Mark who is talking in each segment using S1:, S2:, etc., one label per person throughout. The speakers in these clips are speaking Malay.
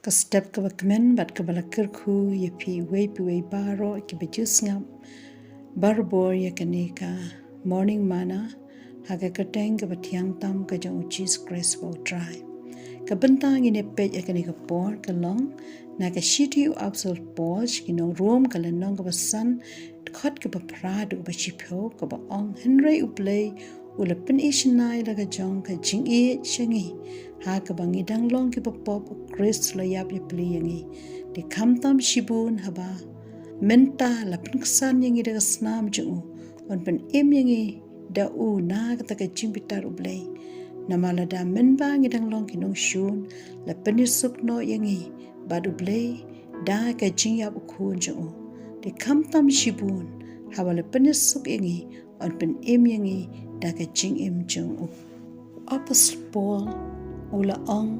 S1: Ka step ka bakmen bat ka balakir khu ye pi wei baro ki bejus ngam barbor ye kanika morning manna haga kateng ka batiang tam ka jang uchis grace for try ka bentang ine pej ye kanika por ka long na ka shiti u absol poj ki no room ka lenong ka basan khot ka pra du ba chipho ka ba ong henry u play ula pen ishnai la ka jong ka jing e changi ha ka bangi dang long ki pop grace la yap ye pli yangi de kam tam shibun haba menta la pen ksan yangi de snam jungu on pen em yangi da u na ka ka jing bitar u play namala da men ba ngi dang long ki nong shun la pen suk no yangi ba du play da ka jing yap khu jungu de kam tam shibun haba la pen suk yangi on pen em yangi da ka jing em jungu Apostle Paul ula ong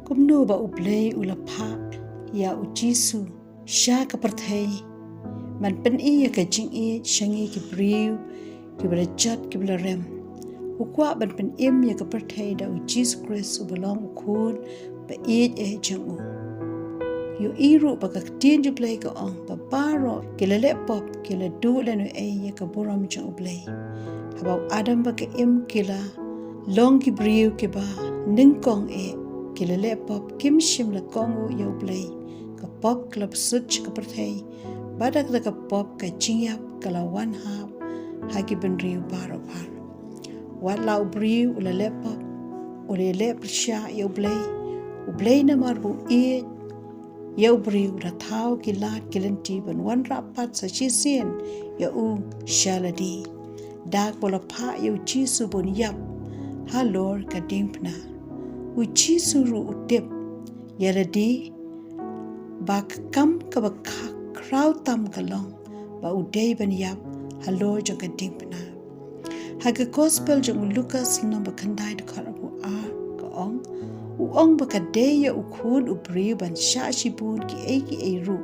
S1: kumno ba uplay ula pak ya U Jisu sha ka parthai man pen e ka jing e shangi ki briu ki bra chat ki bla rem ukwa ban pen em ya ka parthai da U Jisu Christ belong khun ba e jang yu iru ba ka tien ju play ka ong ba baro ki le pop ki le du le no e ya ka boram jang uplay habau adam ba ka em kila long ki briu ki ba ning kong e kilele pop kim shim la kongu yo play ka pop club such ka parthai badak da ka pop ka jingiap kala one half hagi ben riu baro par wat lau briu ula le pop ule le prsha yo play na marbu e yo briu da thau ki lat kilenti ban one rapat sa chisien yo u shaladi dak bola pha yo Jisu bon yap halor ka diengphna U Jisu ru utip yaradi bak kam ka ba kraw tam ka long ba udei ban yap halor jong ka diengphna haga gospel jong Lucas number khandai de kharabu a ka ong ba ka de ya u khun u bri ban sha shibun ki ru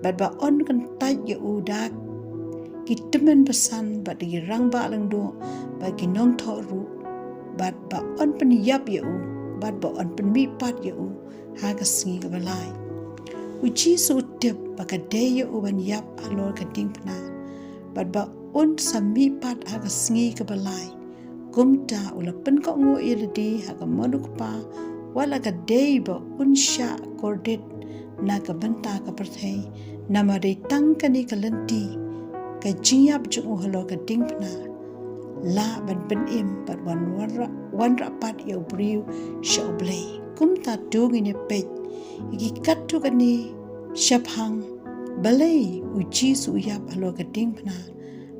S1: ba on kan tai ya u dak ki temen pesan ba di rang ba lang do ba ki nong tho ru ba on pen yap ya u ba on pen mi pat ya u ha ka singi ka balai U Jisu tip ba ka de ya u ban yap alor ka diengphna ba on sa mi pat ha ka singi ka balai kumta ula pen ko ngo iladi ha ka manuk pa wala ka de ba un sha kordet na ka banta ka parthai nama de tang ka ni ka lanti ka jingiap ju halo ka diengphna la ban pen im bat wan rapat yo briu sha blay kum ta dung in pej gi kat tu ka ni shaphang balai U Jisu yap halo ka diengphna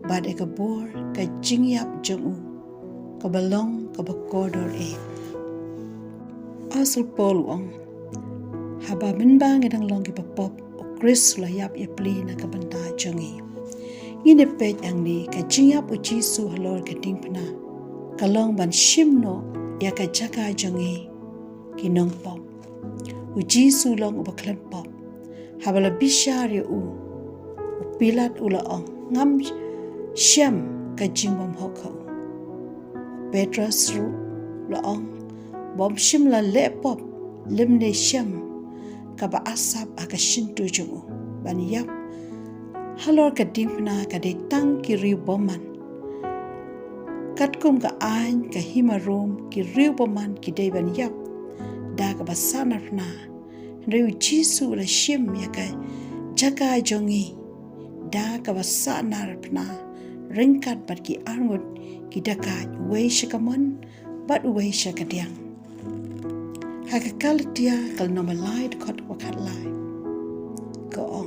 S1: bad e ka bor ka jingiap jungu ka balong ka bakodor e Apostle Paul ong haba min bang edang long ki pop Chris la yap ye pli na ka banta jungi ngine pej ang ni ka jingiap U Jisu halor ka diengphna kalong ban shimno ya ka jaka jangi kinong pop U Jisu long u baklan pop habala bishar ya u pilat ula ong ngam sham ka jingbom hokho Petrus ru la ong bom shim la le pop limne sham ka ba asap aka shintu jungu ban yap halor ka diengphna ka de tang ki riu boman kat kum ka ain ka himarom ki riu boman ki de ban yap da ka basana na riu Jisu la shim ya ka jaka jongi da ka basana na ringkat bat ki arngot ki daka wei shakamon bat wei shakadiang haka kalatia kal nomalai kot wakat lai ko o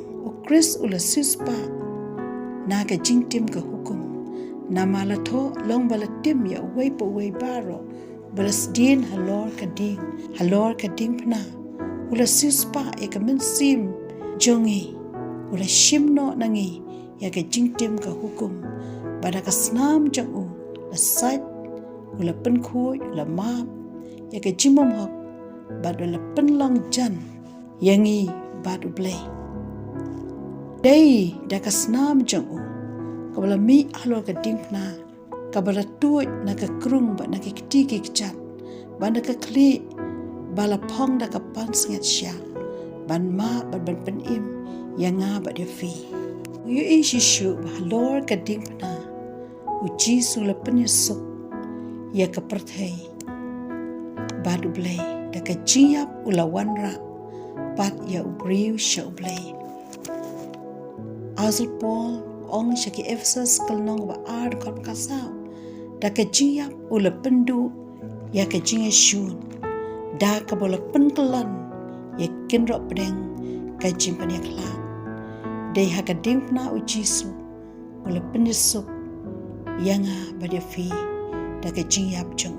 S1: Chris ula suspa na ka jingtim ka hukum namala tho long bala tim ya wei po wei baro balas din halor ka diengphna ula suspa e ka men sim jongi ula shimno nangi ya ka jingtim ka hukum bada ka snam jangu la sait ula pen khoi la map ya ka jimom hok bad la pen long jan yangi bad ublay dei da ka snam jangu kabala mi halor ka diengphna kabala tuoj na ka krung ba na ka kiti ki chat ba na ka kli bala phong da ka pan snget sha ban ma ban pen im yang nga ba de fi U Jisu ba lor ka diengphna U Jisu la pen sok ya ka perthai ba du blai da ka jingiap ulawan ra pat ya ubriu sha blai Azul Paul ong shaki Ephesus kalnong ba ard kor kasau da ka jingiap ula pendu ya ka shun da ka bola penkelan ya kinro pedeng ka jimpan ya klan dei ha ka diengphna U Jisu ula penisuk yanga ba de fi da ka jingiap jong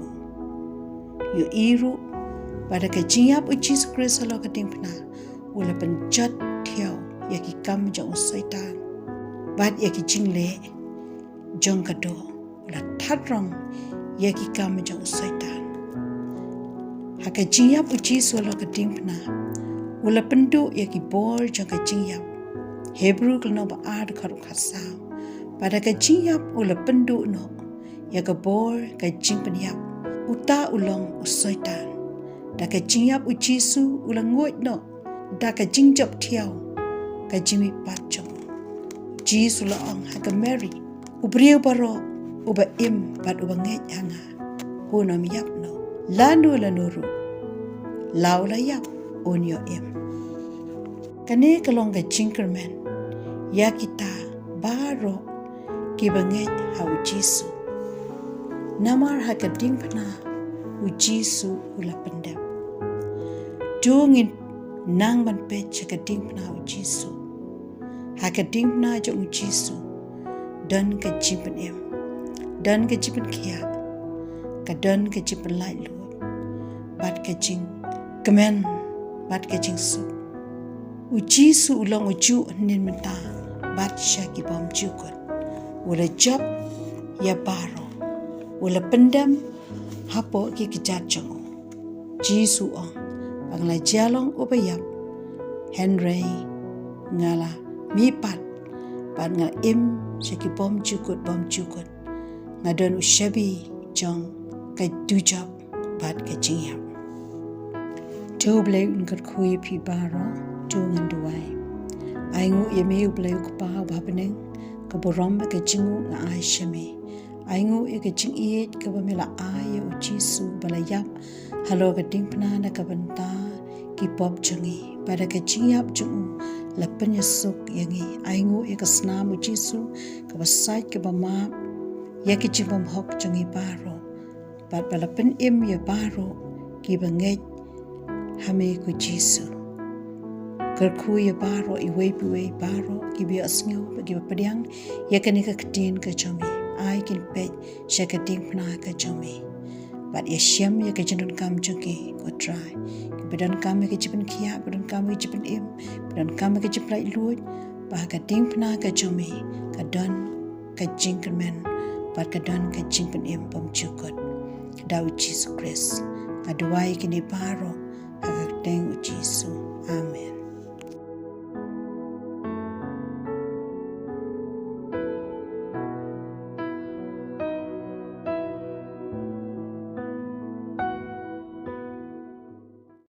S1: yu iru ba da ka jingiap U Jisu Christ lo ka diengphna ula penjat thiau ya ki kam jong saitan bat ya ki jingle jong ka do ula thatrong ya ki kam jong saitan ha ka jingiap U Jisu lo ka diengphna ula pendu ya ki bor jong ka jingiap Hebrew kalno ba ad kharu khasa pada ka jingiap ula pendu no ya ka bor ka jingpan yap uta ulong usaitan da ka jingiap U Jisu ula ngoit no da ka jingjap thiau ka jimi patjong Jisu la ong ha ka Mary ubriu baro uba im bat uba nget hanga hunam yap no lanu lanuru laula yap unyo im kane kalong ka jinkerman ya kita baro ki banget ha U Jisu namar ha ka diengphna U Jisu ula pendam dungin nang ban pe ka diengphna U Jisu ha ka diengphna jo U Jisu dan ka jimpan em dan ka jimpan kia ka dan ka jimpan lai lu bat ka jing kemen bat ka jing su U Jisu ulang uju nin menta bat syaki bom jukut ula job ya baro ula pendam hapo ki kijat jongo Jisu ong bangla jalong ubayap Henry ngala mipat bat nga im syaki bom jukut ngadon ushabi jong ka dujab bat ka jingiap tu blai unkat khuy pi baro tu nganduai aingu yemi blai ku pa ba beneng ka borom ka jingu nga ai shame aingu e ka jing iet ka ba mela ai U Jisu balayap halo ka diengphna na ka banta ki pop jangi pada ka jingiap jung la penyesuk yangi aingu e ka snam U Jisu ka basai ka ba ma ya ki jibom hok jangi baro bat bala pen im ya baro ki banget hame ku Jisu kerku ya baro iwe baro ki bi asnyo bagi padiang ya kan ka ktin ka jomi ai kin pe shaka diengphna ka jomi bat ya syam ya ka jendon kam jogi ko try ki bedan kam ka jipen kia bedan kam ka jipen im bedan kam ka jiplai luit ba ka diengphna ka jomi ka don ka jingkermen bat ka don ka jingpen im pom chukot da U Jisu Christ aduai kini baro ha ka teng U Jisu